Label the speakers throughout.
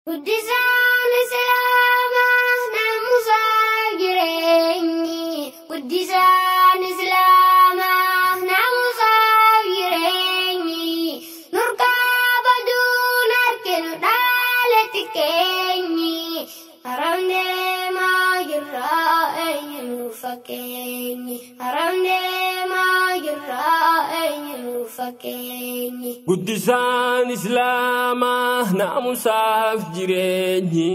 Speaker 1: Guddisaan Islaamaa naamusaa jireenyi. Guddisaan Islaamaa naamusaa jireenyi. Nurkaa baduun harkinu dhaalatti keenyi. Haram deemaa jirraa eenyu fakkeenyi. Haram deemaa jirraa eenyu fakkeenyi.
Speaker 2: Guddisaan Islaamaa naamusaaf jireenyi.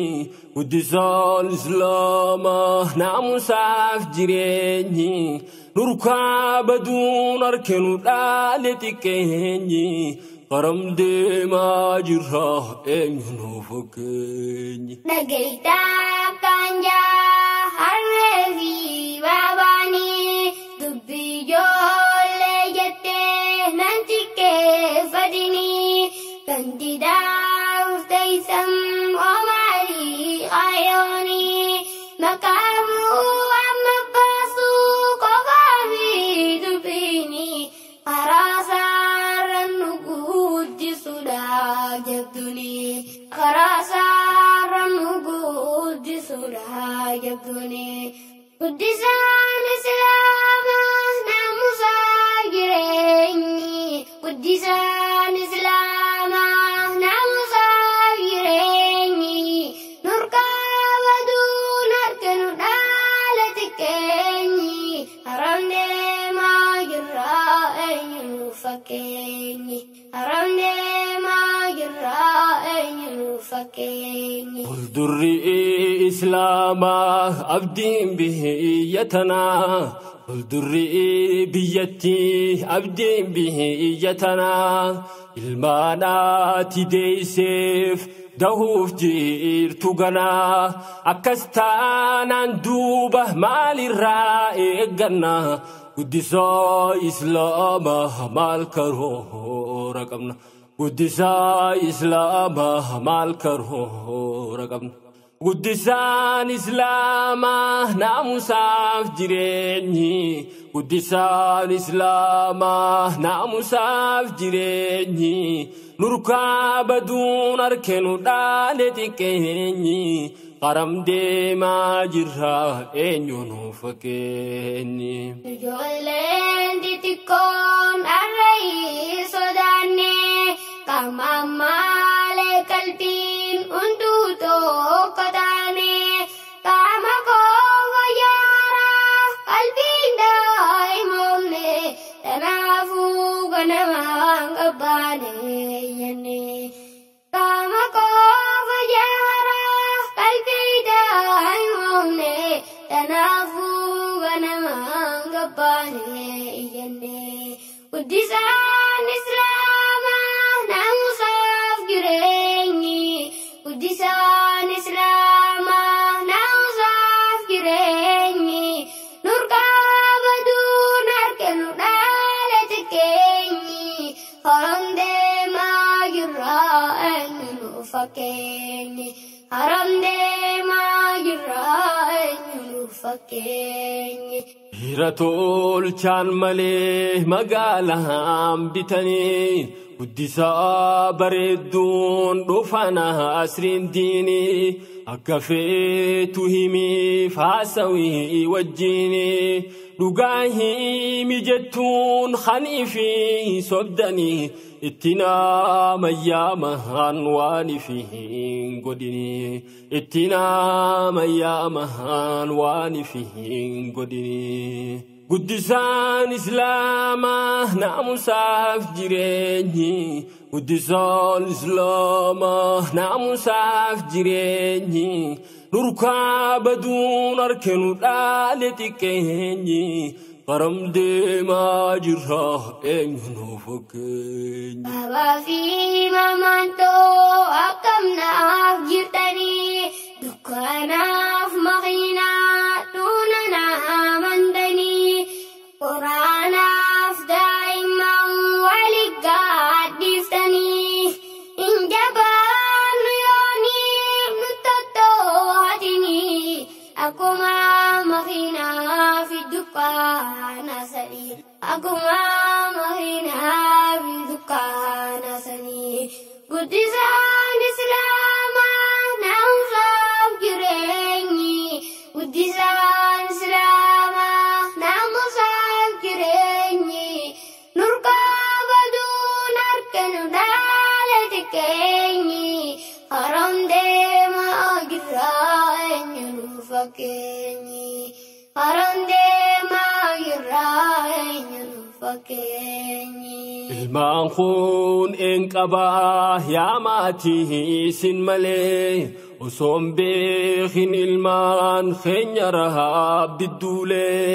Speaker 2: Guddisaan Islaamaa naamusaaf jireenyi. Nurkaa baduun harkinu dhaalatti keenyi. Haram deemaa jirraa eenyu fakkeenyi.
Speaker 1: Dhagaytaa kanjaa harree fi baabaanii dubbii ijoollee jettee nan xiqqeeffadhinii kan didaa ufteessan omaarii ayoonii makaamuu amma baasuu qofaa fi dubbiinii karaasaarran nu guddisuudha jabdunii karaasaarran nu guddisuudha jabdunii. Guddisaan Islaamaa naamusaa jireenyi. Guddisaan Islaamaa naamusaa jireenyi. Nurkaa baduun harkinu dhaalatti keenyi. Haram deemaa jirraa eenyu fakkeenyi. Haram deemaa jirraa eenyu fakkeenyi.
Speaker 2: Fuuldurri Islaamaa abdiin biyyatanaa. Fuuldurri biyyattii abdiin biyyatanaa. Ilmaanaati deeyseef dahuuf jirtu ganaa. Akkas taanaan duuba maalirraa eeggannaa. Guddisaa Islaamaa maal karoora qabna. Guddisaa Islaamaa maal karoora qabna. Guddisaan Islaamaa naamusaaf jireenyi. Guddisaan Islaamaa naamusaaf jireenyi. Nurkaa baduun harkinu dhaalatti keenyi. Haram deemaa jirraa eenyu fakkeenyi.
Speaker 1: Ijoolleen xixiqqoon harree sodaannee qaama maalee qalbiin hunduu tokko taane. Qaama koo yaaraa qalbiin daa'imoomne kanaafuu ganamaan qabbaane jenne. Qaama koo yaaraa qalbiin daa'imoomne kanaafuu ganamaan qabbaane jenne. Guddisaan Islaamaa naamusaaf jireenyi. Guddisaan Islaamaa naamusaaf jireenyi. Nurkaa baduun harkinu dhaalatti keenyi. Haram deemaa jirraa eenyu fakkeenyi. Haram deemaa jirraa eenyu fakkeenyi.
Speaker 2: Hira tolchaan malee magaalaan bitanii. Guddisaa bareedduun dhufana asriin diini. Akka feetu himiif haasawii wajjini. Dhugaa himi jettuun hanii fi sobdanii. Itti nama yaamahan waan ifi hin godhini. Itti nama yaamahan waan ifi hin godhini. Guddisaan Islaamaa naamusaaf jireenyi. Guddisaan Islaamaa naamusaaf jireenyi. Nurkaa baduun harkinu dhaalatti keenyi. Haram deemaa jirraa eenyu fakkeenyi.
Speaker 1: Babaa fi mamantoo akkam naaf jirtanii. Dukkanaaf makiinaa dhuuna naamantanii. Quraanaaf daa'imman waliin gaaddiftanii. Injabaannu yooniif nu tottootinii. Akkuma makiinaa fi dukkaana sanii. Akkuma makiinaa fi dukkaana sanii. Guddisaan Islaamaa fakkeenyi qarandee maayirraa eenyuun fakkeenyi.
Speaker 2: Ilmaan kun een qabaa yaa maatii sin malee osoon beekin ilmaan keenya rahaa bidduulee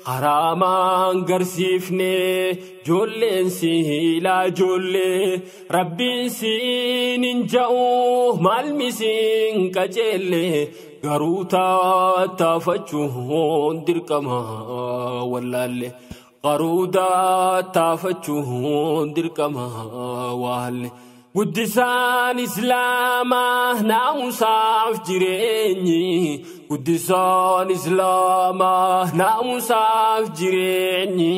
Speaker 2: haramaan garsiifnee joolleen siilaa joollee rabbiin siin hin ja'u maalmisiin qajeelle garuu taafachuun dirqama wallaalle garuu taafachuun dirqama waalle. Guddisaan Islaamaa naamusaaf jireenyi guddisaan Islaamaa naamusaaf jireenyi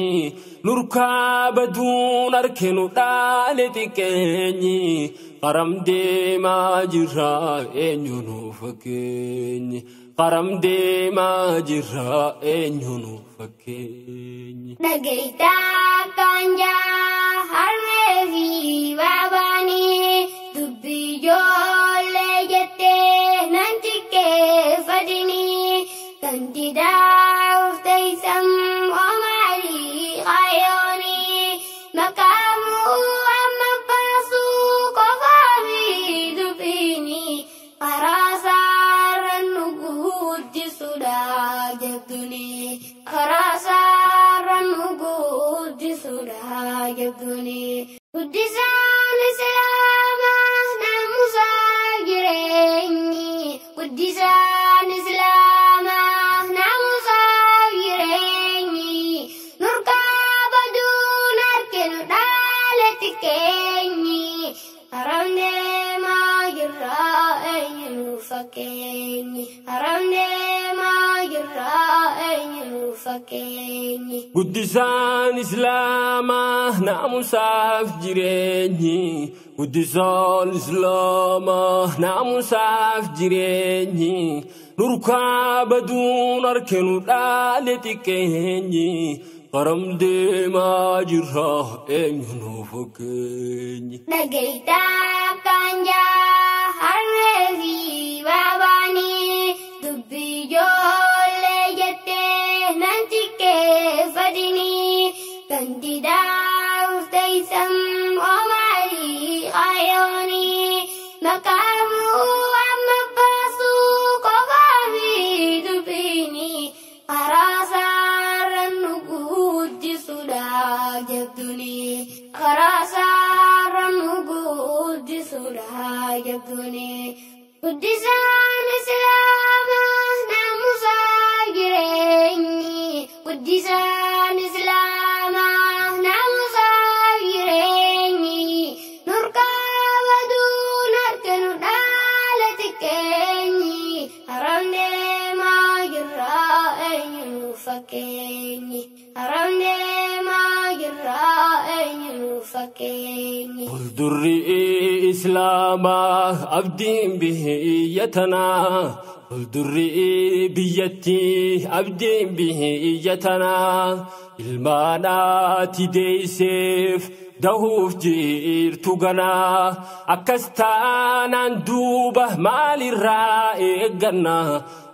Speaker 2: nurkaa baduun harkinu dhaale xiqqeenyi qaram deemaa jirra eenyu nu fakkeenyi qaram deemaa jirra eenyu nu fakkeenyi.
Speaker 1: Dhagaytaa kanjaa harree fi baabaanii dubbii ijoollee jettee nan xiqqeeffadhinii kan didaa ufteessam omaalii qayoonii maqaamuu amma baasuu qofaa fi dubbiinii karaa saarran nu guddisuudha jettuni karaa saarran nu guddisuudha jettuni. Guddisaan Islaamaa naamusaa jireenyi guddisaan Islaamaa naamusaa jireenyi nurkaa baduun harkinu dhaale xiqqeenyi haram deemaa jirra eenyu nu fakkeenyi haram deemaa jirra eenyu nu fakkeenyi.
Speaker 2: Guddisaan Islaamaa naamusaaf jireenyi guddisaan Islaamaa naamusaaf jireenyi nurkaa baduun harkinu dhaale xiqqeenyi qaram deemaa jirra eenyu nu fakkeenyi.
Speaker 1: Dhagaytaa kanjaa harree fi baabaanii dubbii ijoollee jettee nan xiqqeeffadhinii kan didaa ufteessam omaalii qayoonii maqaamuu amma baasuu qofaa fi dubbiinii karaa saarran nu guddisuudha jettuni karaa saarran nu guddisuudha jettuni. Guddisaan Islaamaa naamusaa jireenyi guddisaan Islaamaa naamusaa jireenyi nurkaa baduun harkinu dhaale xiqqeenyi haram deemaa jirra eenyu nu fakkeenyi haram deemaa jirra eenyu nu fakkeenyi.
Speaker 2: Fuuldurri Islaamaa abdiin biyyatanaa fuuldurri biyyattii abdiin biyyatanaa ilmaanaati deeyseef dahuuf jirtu ganaa akkas taanaan duuba maalirraa eegganna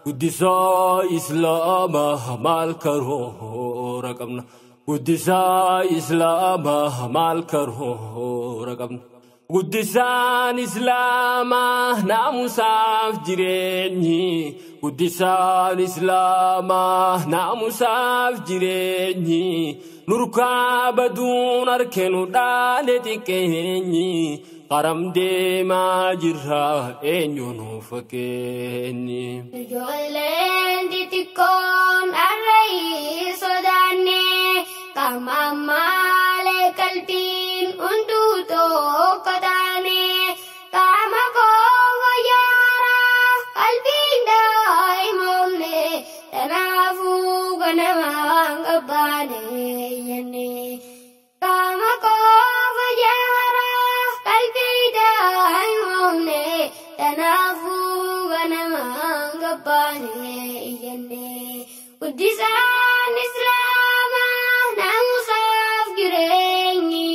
Speaker 2: guddisaa Islaamaa maal karoora qabna guddisaa Islaamaa maal karoora qabna. Guddisaan Islaamaa naamusaaf jireenyi guddisaan Islaamaa naamusaaf jireenyi nurkaa baduun harkinu dhaale xiqqeenyi qaram deemaa jirra eenyu nu fakkeenyi.
Speaker 1: Ijoolleen xixiqqoon harree sodaannee qaamamaalee qalbiin hunduu tokko taane qaama koo fayyaara qalbiin daa'imoomne kanaafuu ganamaan qabbaane jenne qaama koo fayyaara qalbii daa'imoomne kanaafuu ganamaan qabbaane jenne guddisaan Islaamaa naamusaaf jireenyi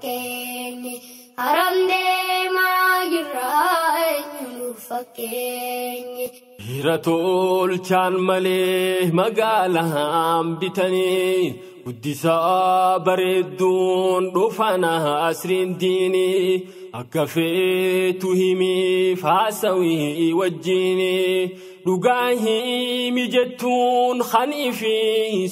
Speaker 1: fakkeenyi haramdee maajirraa eenyu fakkeenyi.
Speaker 2: Hira tolchaan malee magaalaan bitanii guddisaa bareedduun dhufana asriin diinii akka feetu himiif haasawii wajjinii dhugaa himi jettuun khanii fi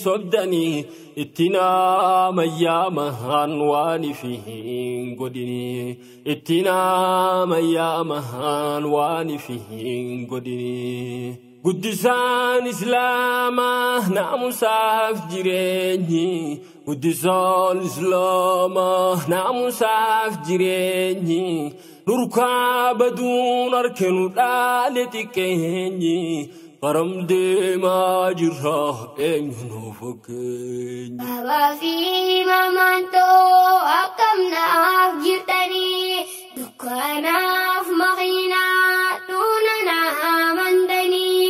Speaker 2: sobdanii ittinaa mayyaamaan waan ifiin godhinii ittinaa mayyaamaan waan ifiin godhinii. Guddisaan Islaamaa naamusaaf jireenyi guddisaan Islaamaa naamusaaf jireenyi nurkaa baduun harkinu dhaale xiqqeenyi qaram deemaa jirra eenyu nu fakkeenyi.
Speaker 1: Babaa fi mamantoo akkam naaf jirtanii dukkanaaf makiinaa dhuuna naamandanii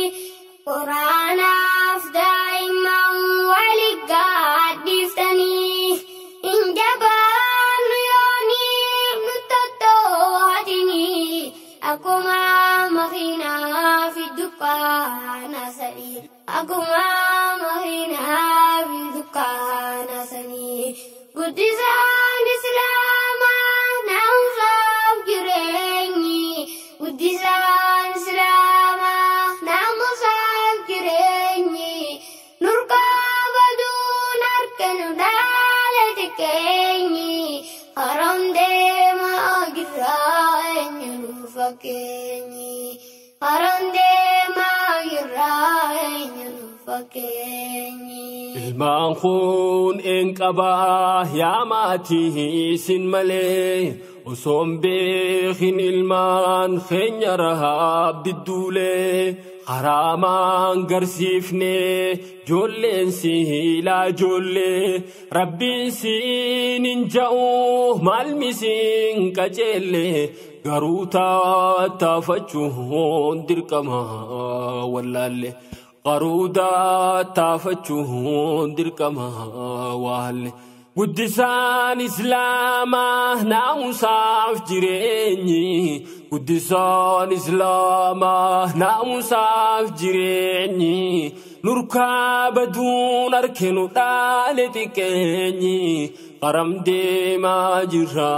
Speaker 1: quraanaaf daa'imman waliin gaaddiftanii injabaan yoonii nuttotootinii akkuma makiinaa fi dukkaana sanii akkuma makiinaa fi dukkaana sanii guddisaan Islaamaa naamusaaf jireenyi guddisaan Islaamaa naamusaaf jireenyi nurkaa baduun harkinu dhaale xiqqeenyi haram deemaa jirraa eenyu nu fakkeenyi haram deemaa jirraa eenyu nu fakkeenyi.
Speaker 2: Ilmaan kun een qabaa yaa maatii isin malee osoon beekin ilmaan keenya rahaa bidduulee haraamaan garsiifnee joolleen siilaa joollee rabbiin siin hin ja'u maalmisiin qaceellee garuu taatafachuun dirqama wallaalle. qaruuda taafachuun dirqama waalle guddisaan Islaamaa naamusaaf jireenyi guddisaan Islaamaa naamusaaf jireenyi nurkaa baduun harkinu dhaale xiqqeenyi qaram deemaa jirra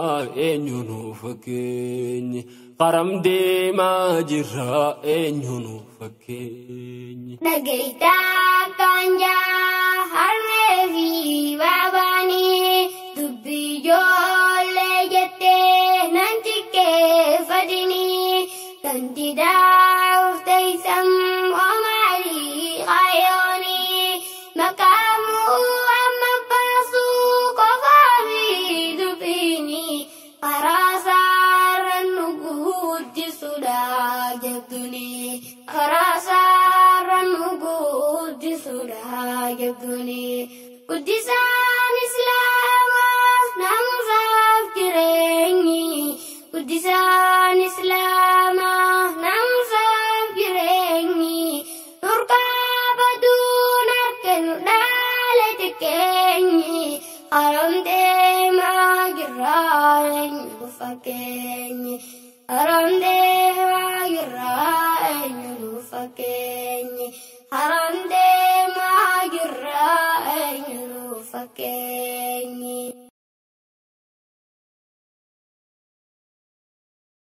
Speaker 2: eenyu nu fakkeenyi qaram deemaa jirra eenyu nu fakkeenyi.
Speaker 1: Dhagaytaa kanjaa harree fi baabanii dubbii ijoollee jettee nan xiqqeeffatanii kan didaa of teessan omaalii qaayoonii maqaamuu amma baasuu qofaa fi dubbiinii karaa saarran nu guddisuudha jettuni karaa saarran nu guddisuudha jettuni guddisaan Islaamaa naamusaaf jireenyi guddisaan Islaamaa naamusaaf jireenyi nurkaa baduun harkinu dhaale xiqqeenyi haram deemaa jirraa eenyu fakkeenyi haram deemaa jirraa eenyu fakkeenyi haram deemaa jirraa eenyu fakkeenyi.